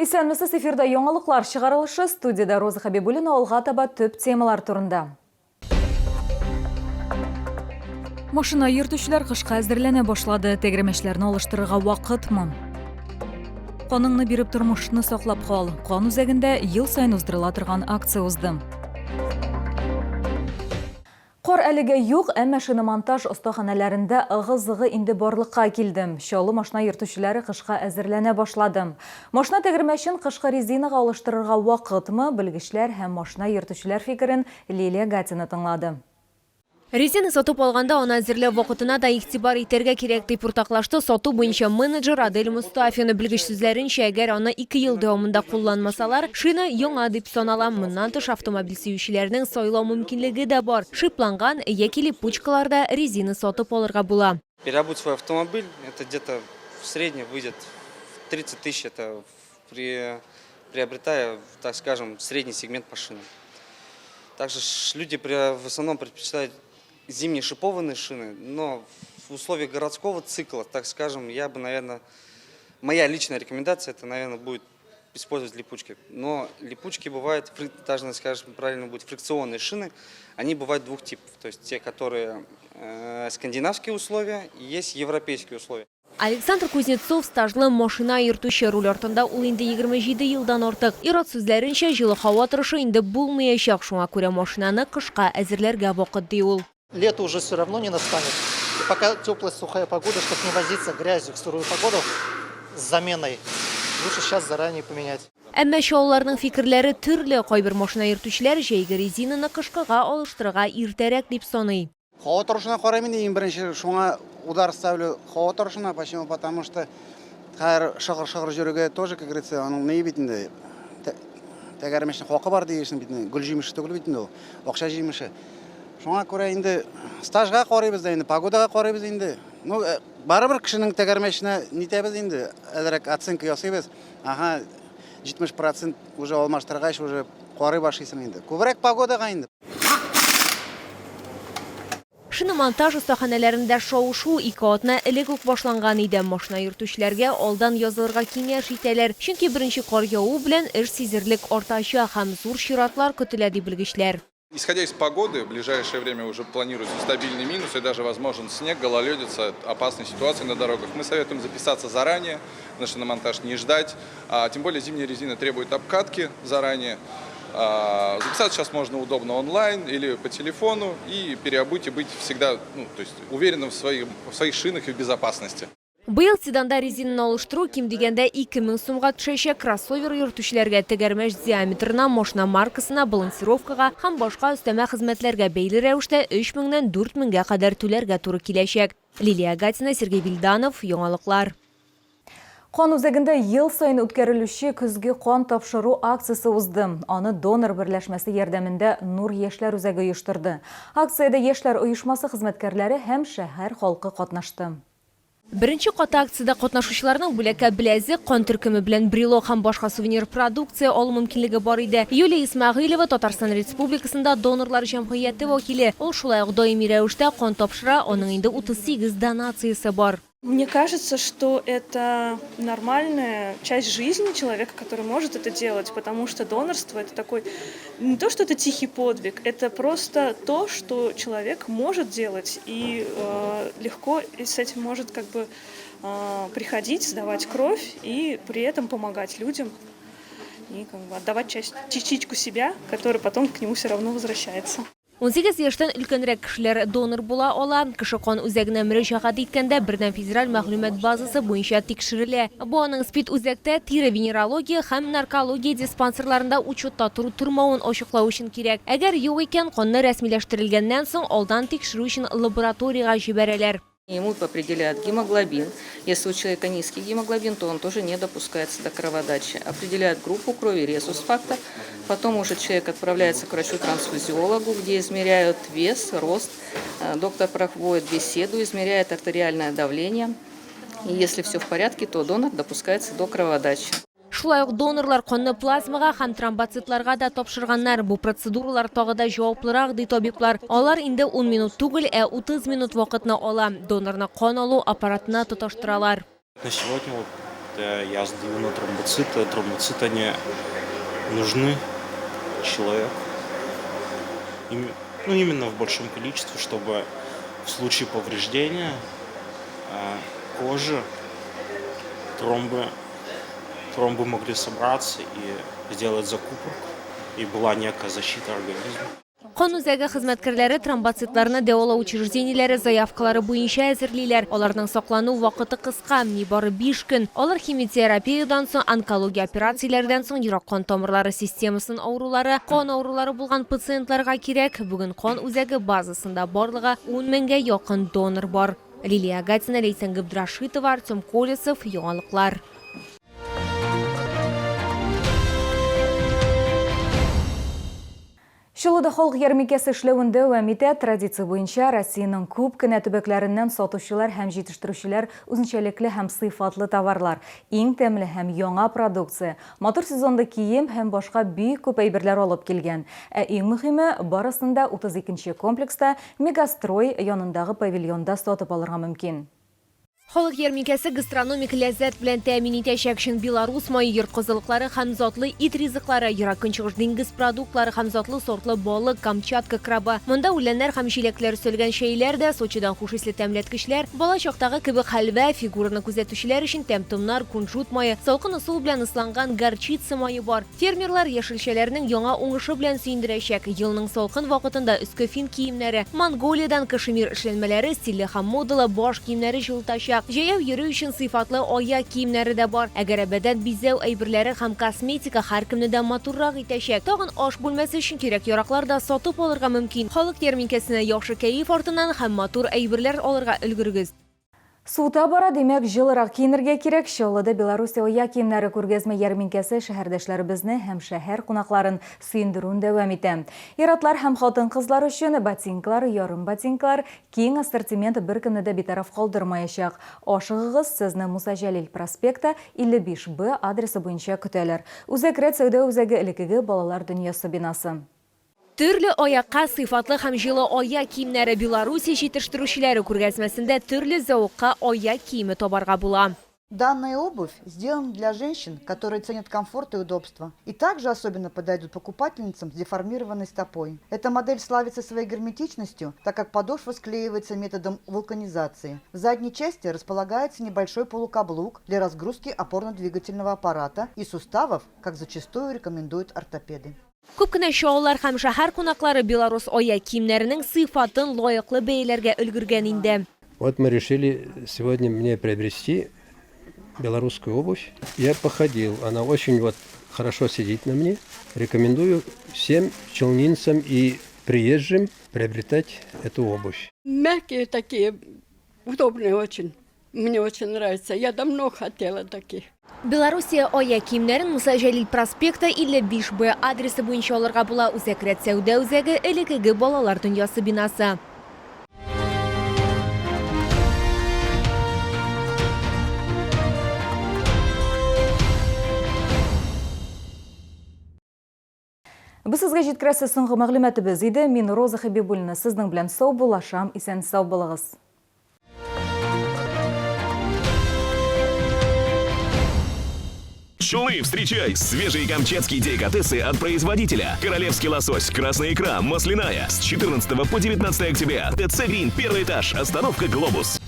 Исәнмесез, эфирда яңалыклар чыгарылышы, студияда Роза Хабибуллина алга таба төп темалар турында. Машина йөртүчеләр кышка әзерләнә башлады. Тәгәрмәчләрне алыштырырга вакытмы? Каныңны биреп тормышны саклап кал. Кан үзәгендә ел сайын уздырыла торган акция узды. Кор әлегә юк, әмма шиномонтаж остаханәләрендә ыгы-зыгы инде барлыкка килде. Чаллы машина йөртүчеләре кышка әзерләнә башлады. Машина тәгәрмәчен кышкы резинага алыштырырга вакытмы? Белгечләр һәм машина йөртүчеләр фикерен Лилия Гатина тыңлады. Резина сатып алганда аны әзерләү вакытына да игътибар итәргә кирәк дип уртаклашты сату буенча менеджер Адель Мустафина. Белгеч сүзләренчә, әгәр аны 2 ел дәвамында кулланмасалар, шина яңа дип санала. Моннан тыш автомобиль сөючеләрнең сайлау мөмкинлеге дә бар. Шипланган яки липучкаларда резина сатып алырга була. Переобуть свой автомобиль, это где-то в среднем выйдет 30 тысяч, это приобретая, так скажем, средний сегмент по шинам. Также люди в основном предпочитают зимние шипованные шины, но в условиях городского цикла, так скажем, я бы, наверное, моя личная рекомендация, это, наверное, будет использовать липучки. Но липучки бывают, даже, скажем, правильно будет, фрикционные шины, они бывают двух типов. То есть те, которые скандинавские условия, и есть европейские условия. Александр Кузнецов стажлы машина йөртүче, руль артында ул инде 27 елдан артык. Ират сүзләренчә, җылы һава торышы инде булмаячак, шуңа күрә машинаны кышка әзерләргә вакыт ди ул. Лето уже все равно не настанет. И пока теплая сухая погода, чтобы не возиться грязью в сырую погоду с заменой, лучше сейчас заранее поменять. Әмма шауларның фикерләре төрле. Кайбер машина йөртүчеләр җәйге резинаны кышкыга алыштырырга иртәрәк дип саный. Һава торышына караймын дигән беренче шуңа удар ставлю һава торышына. Почему? Потому что шыгыр жүрүгө тоже, как говорится, аның не бит инде. Тәгәрмәчнең хакы бар дигән бит инде. Гүл җимеше түгел бит инде ул. Акча җимеше. Шуңа күрә инде стажга карыйбыз да инде, погодага карыйбыз инде. Ну, барыбер кешенең тәгәрмәченә нитәбез инде. Әзрәк оценка ясыйбыз. Ага, 70% уже алмаштыргач уже карый башлыйсың инде. Күбрәк погодага инде. Шиномонтаж остаханәләрендә шау-шу 2 атна элек үк башланган иде. Машина йөртүчеләргә алдан язылырга киңәш итәләр. Чөнки беренче кар яву белән эш сизерлек артачак һәм зур чиратлар көтелә ди белгечләр. Исходя из погоды, в ближайшее время уже планируется стабильный минус и даже возможен снег, гололедица, опасные ситуации на дорогах. Мы советуем записаться заранее, на шиномонтаж не ждать. Тем более зимняя резина требует обкатки заранее. Записаться сейчас можно удобно онлайн или по телефону и переобуть и быть всегда то есть уверенным в своих шинах и в безопасности. Быел седанда резинаны алыштыру ким дигәндә 2000 сумга төшәчәк. Кроссовер йөртүчеләргә тәгәрмәч диаметрына, машина маркасына, балансировкага һәм башка өстәмә хезмәтләргә бәйле рәвештә 3000-нән 4000-гә кадәр түләргә туры киләчәк. Лилия Гатина, Сергей Вильданов, яңалыклар. Кан үзәгендә ел сайын үткәрелүче көзге кан тапшыру акциясе узды. Аны донор берләшмәсе ярдәмендә Нур яшьләр үзәге оештырды. Акциядә яшьләр оешмасы хезмәткәрләре һәм шәһәр халкы катнашты. Беренче каты акциядә катнашучыларның бүләккә беләзе, кан төркеме белән брелок һәм башка сувенир продукция алу мөмкинлеге бар иде. Юлия Исмәгыйлова, Татарстан Республикасында донорлар җәмгыяте вәкиле. Ул шулай ук даими рәвештә кан тапшыра, аның инде 38 донациясе бар. Мне кажется, что это нормальная часть жизни человека, который может это делать, потому что донорство – это такой, не то, что это тихий подвиг, это просто то, что человек может делать и легко с этим может приходить, сдавать кровь и при этом помогать людям и отдавать частичку себя, которая потом к нему все равно возвращается. 18 яшьтән өлкәнрәк кешеләр донор була ала. Кеше кан үзәгенә мөрәҗәгать иткәндә бердәм федераль мәгълүмат базасы буенча тикшерелә. Бу аның спид үзәктә тире венерология һәм наркология диспансерларында учетта турмавын ачыклау өчен кирәк. Әгәр юк икән, канны рәсмиләштерелгәннән соң алдан тикшерү өчен лабораториягә җибәрәләр. Ему определяют гемоглобин. Если у человека низкий гемоглобин, то он тоже не допускается до кроводачи. Определяют группу крови, резус-фактор. Потом уже человек отправляется к врачу-трансфузиологу, где измеряют вес, рост. Доктор проводит беседу, измеряет артериальное давление. И если все в порядке, то донор допускается до кроводачи. Шулай ук донорлар канны плазмага һәм тромбоцитларга да тапшырганнар. Бу процедуралар тагы да җаваплырак ди табиблар. Алар инде 10 минут түгел, 30 минут вакытны ала. Донорны кан алу аппаратына тоташтыралар. На сегодня для езды на тромбоциты. Тромбоциты, они нужны человеку. Именно в большом количестве, чтобы в случае повреждения кожи тромбы могли собраться и сделать закупорку, и была некая защита организма. Кон үзәге хезмәткәрләре тромбоцитларны дәвалау учреждениеләре заявкалары буенча әзерлиләр. Аларның саклану вакыты кыска, нибары 5 көн. Алар химиотерапиядан соң, онкология операцияләрдән соң йөрәк кан тамырлары системасын аурулары, кан аурулары булган пациентларга кирәк. Бүген кан үзәге базасында барлыгы 10 меңгә якын донор бар. Лилия Гатина, Лейсан Габдрашитова, Артем Колесов, яңалыклар. Шылыда халык ярминкәсе эшләвендә дәвам итә. Традиция буенча Россиянең күп кенә төбәкләреннән сатучылар һәм җитештерүчеләр үзенчәлекле һәм сыйфатлы товарлар, иң тәмле һәм яңа продукция, матур сезонда кием һәм башка бик күп әйберләр алып килгән. Ә иң мөһиме, барысында 32-нче комплекста Мегастрой янындагы павильонда сатып алырга мөмкин. Халык ярминкәсе гастрономик ләззәт белән тәэмин итәчәк өчен Беларусь майы йорт кызылыклары һәм затлы ит ризыклары, ерак көнчыгыш диңгез продуктлары һәм затлы сортлы балык, Камчатка крабы. Монда үләннәр һәм җиләкләр өстәлгән чәйләр дә, Сочидан хуш исле тәмләткечләр, бала чактагы кебек хәлвә, фигураны күзәтүчеләр өчен тәм-томнар, кунжут майы, салкын ысул белән ысланган горчица майы бар. Фермерлар яшелчәләрнең яңа уңышы белән сөендерәчәк. Елның салкын вакытында өске фин киемнәре, Монголиядан кашемир эшләнмәләре, стильле һәм модалы баш киемнәре җылытачак. Җәяү йөрү өчен сыйфатлы аяк киемнәре дә бар. Әгәр бәдән бизәү әйберләре һәм косметика һәркемне дә матуррак итәчәк. Тагын аш бүлмәсе өчен кирәк яраклар да сатып алырга мөмкин. Халык ярминкәсенә яхшы кәеф артыннан һәм матур әйберләр алырга өлгерегез. Суыта бара, демәк, җылырак киенергә кирәк. Чаллыда Беларусь аяк киемнәре күргәзмә ярминкәсе шәһәрдәшләребезне һәм шәһәр кунакларын сөендерүен дәвам итә. Иратлар һәм хатын-кызлар өчен ботинкалар, ярым ботинкалар, киң ассортимент беркемне дә битараф калдырмаячак. Ашыгыгыз, сезне Муса Җәлил проспекты 55Б адресы буенча көтәләр. Үзәк сәүдә үзәге элекеге балалар дөньясы бинасы. Төрле аякка сыйфатлы һәм җылы аяк киемнәре Беларусь җитештерүчеләре күргәзмәсендә төрле зәвыкка аяк киеме табарга була. Данная обувь сделана для женщин, которые ценят комфорт и удобство. И также особенно подойдут покупательницам с деформированной стопой. Эта модель славится своей герметичностью, так как подошва склеивается методом вулканизации. В задней части располагается небольшой полукаблук для разгрузки опорно-двигательного аппарата и суставов, как зачастую рекомендуют ортопеды. Күп кенә шоулар һәм шәһәр кунаклары Беларусь аяк киемнәренең сыйфатын лаеклы бәяләргә өлгергән инде. Вот мы решили сегодня мне приобрести белорусскую обувь. Я походил, она очень хорошо сидит на мне. Рекомендую всем челнинцам и приезжим приобретать эту обувь. Мягкие такие, удобные очень. Мне очень нравится. Я давно хотела таких. Белоруссия аяк киемнәрен Муса Җәлил проспекты 55Б адресы буенча алырга була. Үзәк сәүдә үзәге элекеге балалар дөньясы бинасы. Без сезгә җиткерәсе соңгы мәгълүматыбыз иде. Мин Роза Хәбибуллина сезнең белән сау булашам, исән сау булыгыз. Шулы, встречай! Свежие камчатские деликатесы от производителя. Королевский лосось, красная икра, масляная. С 14 по 19 октября. ТЦ Грин, первый этаж, остановка Глобус.